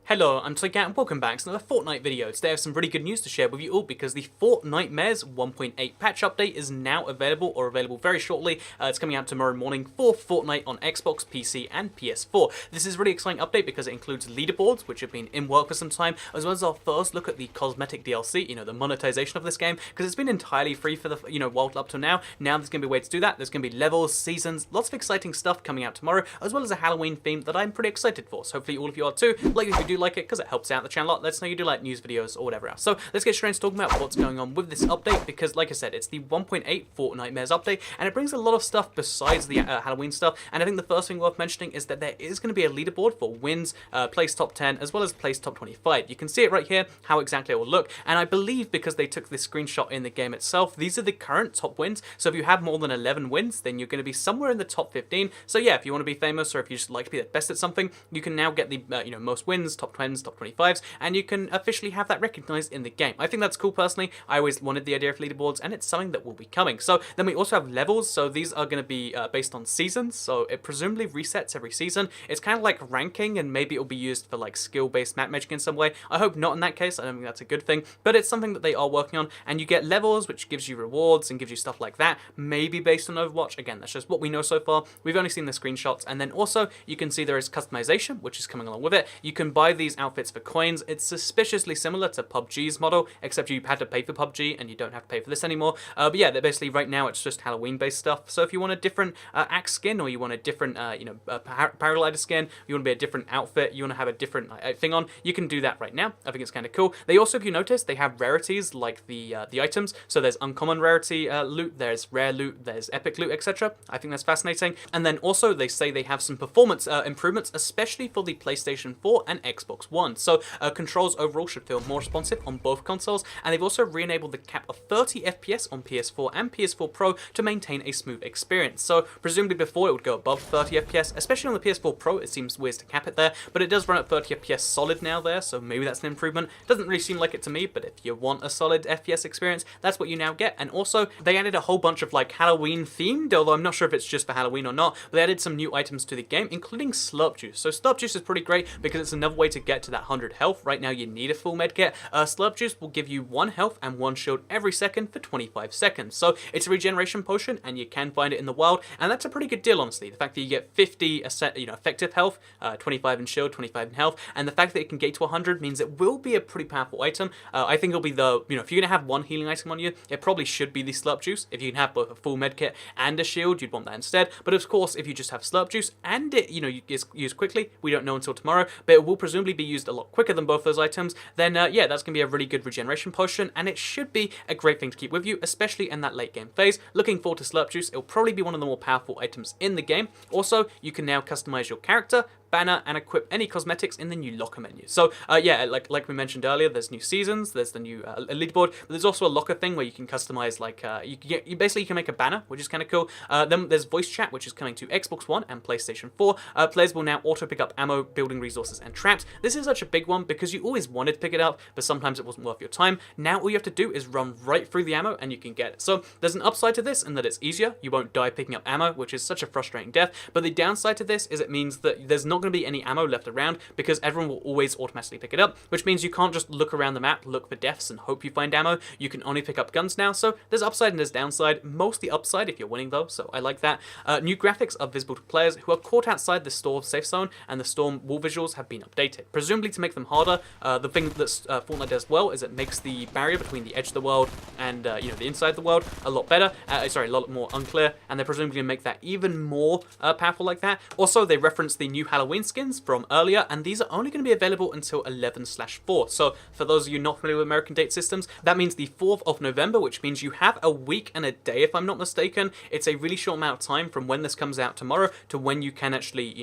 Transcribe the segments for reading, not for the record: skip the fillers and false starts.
Hello, I'm Toycat and welcome back to another Fortnite video. Today I have some really good news to share with you all because the Fortnite 1.8 patch update is now available or available very shortly. It's coming out tomorrow morning for Fortnite on Xbox, PC and PS4. This is a really exciting update because it includes leaderboards, which have been in work for some time, as well as our first look at the cosmetic DLC, the monetization of this game, because it's been entirely free for the, while up to now. Now there's going to be a way to do that. There's going to be levels, seasons, lots of exciting stuff coming out tomorrow, as well as a Halloween theme that I'm pretty excited for. So hopefully all of you are too. Like if you do like it, because it helps out the channel a lot. Let us know you do like news videos or whatever else. So let's get straight into talking about what's going on with this update, because like I said, it's the 1.8 Fortnite update, and it brings a lot of stuff besides the Halloween stuff. And I think the first thing worth mentioning is that there is going to be a leaderboard for wins, place top 10, as well as place top 25. You can see it right here, how exactly it will look. And I believe because they took this screenshot in the game itself, these are the current top wins. So if you have more than 11 wins, then you're going to be somewhere in the top 15. So yeah, if you want to be famous, or if you just like to be the best at something, you can now get the most wins, top 10s, top 25s, and you can officially have that recognized in the game. I think that's cool personally. I always wanted the idea of leaderboards, and it's something that will be coming. So then we also have levels. So these are going to be based on seasons. So it presumably resets every season. It's kind of like ranking, and maybe it'll be used for like skill-based map magic in some way. I hope not in that case. I don't think that's a good thing, but it's something that they are working on. And you get levels, which gives you rewards and gives you stuff like that. Maybe based on Overwatch. Again, that's just what we know so far. We've only seen the screenshots, and then also you can see there is customization, which is coming along with it. You can buy these outfits for coins. It's suspiciously similar to PUBG's model, except you had to pay for PUBG and you don't have to pay for this anymore. But yeah, they're basically right now it's just Halloween-based stuff. So if you want a different axe skin, or you want a different paraglider skin, you want to be a different outfit, you want to have a different thing on, you can do that right now. I think it's kind of cool. They also, if you notice, they have rarities like the items. So there's uncommon rarity loot, there's rare loot, there's epic loot, etc. I think that's fascinating. And then also they say they have some performance improvements, especially for the PlayStation 4 and Xbox One. So controls overall should feel more responsive on both consoles, and they've also re-enabled the cap of 30 FPS on PS4 and PS4 Pro to maintain a smooth experience. So presumably before it would go above 30 FPS, especially on the PS4 Pro, it seems weird to cap it there, but it does run at 30 FPS solid now there, so maybe that's an improvement. Doesn't really seem like it to me, but if you want a solid FPS experience, that's what you now get. And also, they added a whole bunch of like Halloween themed, although I'm not sure if it's just for Halloween or not, but they added some new items to the game, including Slurp Juice. So Slurp Juice is pretty great because it's another way to get to that 100 health. Right now you need a full med kit. Slurp Juice will give you 1 health and 1 shield every second for 25 seconds. So it's a regeneration potion, and you can find it in the wild, and that's a pretty good deal, honestly. The fact that you get 50 effective health, 25 in shield, 25 in health, and the fact that it can get to 100 means it will be a pretty powerful item. I think it'll be the, if you're gonna have one healing item on you, it probably should be the Slurp Juice. If you can have both a full med kit and a shield, you'd want that instead. But of course, if you just have Slurp Juice and it, is used quickly, we don't know until tomorrow, but it will presumably be used a lot quicker than both those items, then yeah, that's going to be a really good regeneration potion, and it should be a great thing to keep with you, especially in that late game phase. Looking forward to Slurp Juice. It'll probably be one of the more powerful items in the game. Also, you can now customize your character, banner, and equip any cosmetics in the new locker menu. So yeah, like we mentioned earlier, there's new seasons, there's the new leaderboard, but there's also a locker thing where you can customize, like you basically can make a banner, which is kind of cool. Then there's voice chat, which is coming to Xbox One and PlayStation 4. Players will now auto pick up ammo, building resources, and traps. This is such a big one because you always wanted to pick it up, but sometimes it wasn't worth your time. Now all you have to do is run right through the ammo and you can get it. So there's an upside to this in that it's easier. You won't die picking up ammo, which is such a frustrating death. But the downside to this is it means that there's not going to be any ammo left around because everyone will always automatically pick it up, which means you can't just look around the map, look for deaths, and hope you find ammo. You can only pick up guns now, so there's upside and there's downside. Mostly upside if you're winning though, so I like that. New graphics are visible to players who are caught outside the store safe zone, and the storm wall visuals have been updated, presumably to make them harder. The thing that Fortnite does well is it makes the barrier between the edge of the world and the inside of the world a lot better. Sorry, a lot more unclear, and they're presumably going to make that even more powerful like that. Also, they reference the new Halloween skins from earlier, and these are only going to be available until 11/4. So for those of you not familiar with American date systems, that means the 4th of November, which means you have a week and a day, if I'm not mistaken. It's a really short amount of time from when this comes out tomorrow to when you can actually,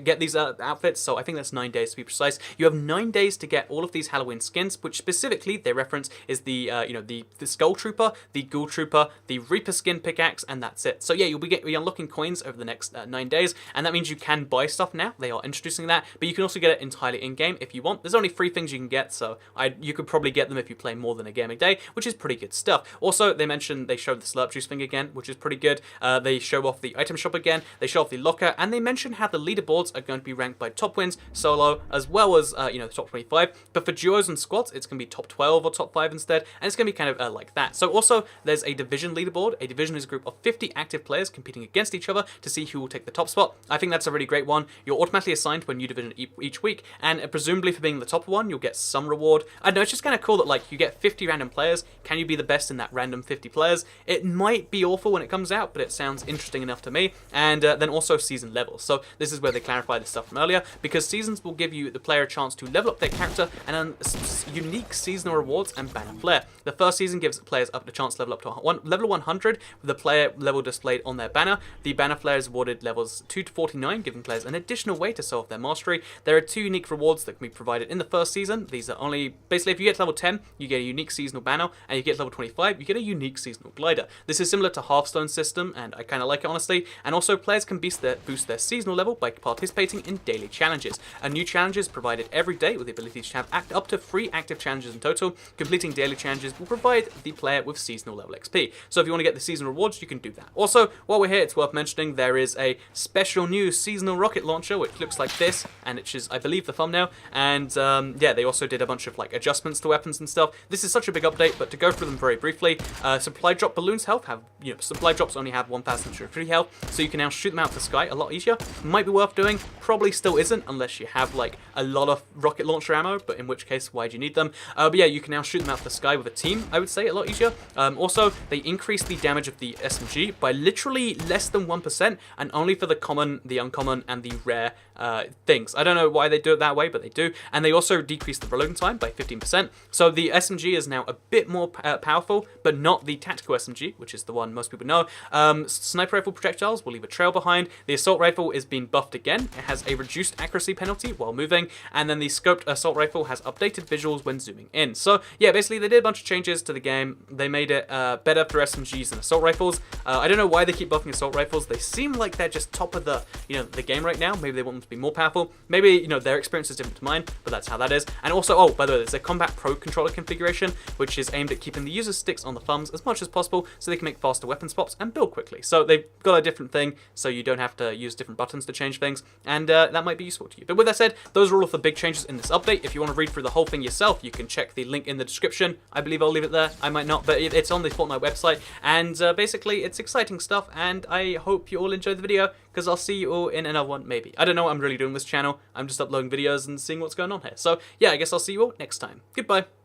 get these outfits. So I think that's 9 days to be precise. You have 9 days to get all of these Halloween skins, which specifically they reference is the Skull Trooper, the Ghoul Trooper, the Reaper skin pickaxe, and that's it. So yeah, you'll be unlocking coins over the next 9 days, and that means you can buy stuff now. They are introducing that, but you can also get it entirely in-game if you want. There's only 3 things you can get, so you could probably get them if you play more than a game a day, which is pretty good stuff. Also, they showed the slurp juice thing again, which is pretty good. They show off the item shop again, they show off the locker, and they mention how the leaderboards are going to be ranked by top wins, solo, as well as, the top 25. But for duos and squads, it's going to be top 12 or top 5 instead, and it's going to be kind of like that. So also, there's a division leaderboard. A division is a group of 50 active players competing against each other to see who will take the top spot. I think that's a really great one. You're automatically assigned to a new division each week, and presumably for being the top one, you'll get some reward. I don't know, it's just kind of cool that like you get 50 random players. Can you be the best in that random 50 players? It might be awful when it comes out, but it sounds interesting enough to me. And then also season levels. So this is where they clarify this stuff from earlier, because seasons will give you the player a chance to level up their character and earn unique seasonal rewards and banner flair. The first season gives players up the chance to level up to level 100 with the player level displayed on their banner. The banner flair is awarded levels 2 to 49, giving players an additional way to solve their mastery. There are 2 unique rewards that can be provided in the first season. These are only, basically if you get to level 10, you get a unique seasonal banner, and you get to level 25, you get a unique seasonal glider. This is similar to Hearthstone's system, and I kind of like it honestly, and also players can boost their seasonal level by participating in daily challenges. A new challenge is provided every day with the ability to have up to 3 active challenges in total. Completing daily challenges will provide the player with seasonal level XP. So if you want to get the seasonal rewards, you can do that. Also, while we're here, it's worth mentioning there is a special new seasonal rocket launcher, which looks like this, and which is, I believe, the thumbnail. And yeah, they also did a bunch of like adjustments to weapons and stuff. This is such a big update, but to go through them very briefly, supply drop balloons health have, supply drops only have 1,003 health, so you can now shoot them out of the sky a lot easier. Might be worth doing, probably still isn't unless you have like a lot of rocket launcher ammo, but in which case, why do you need them? But yeah, you can now shoot them out of the sky with a team, I would say, a lot easier. Also, they increase the damage of the SMG by literally less than 1%, and only for the common, the uncommon, and the rare things. I don't know why they do it that way, but they do. And they also decrease the reloading time by 15%. So the SMG is now a bit more powerful, but not the tactical SMG, which is the one most people know. Sniper rifle projectiles will leave a trail behind. The assault rifle is being buffed again. It has a reduced accuracy penalty while moving, and then the scoped assault rifle has updated visuals when zooming in. So yeah, basically they did a bunch of changes to the game. They made it better for SMGs and assault rifles. I don't know why they keep buffing assault rifles. They seem like they're just top of the the game right now. Maybe they want them to be more powerful. Maybe their experience is different to mine, but that's how that is. And also, oh, by the way, there's a Combat Pro controller configuration, which is aimed at keeping the user's sticks on the thumbs as much as possible so they can make faster weapon swaps and build quickly. So they've got a different thing, so you don't have to use different buttons to change things, and that might be useful to you. But with that said, those are all of the big changes in this update. If you want to read through the whole thing yourself, you can check the link in the description. I believe I'll leave it there. I might not, but it's on the Fortnite website, and basically it's exciting stuff, and I hope you all enjoyed the video, because I'll see you all in another one, maybe. I don't know what I'm really doing with this channel. I'm just uploading videos and seeing what's going on here. So yeah, I guess I'll see you all next time. Goodbye.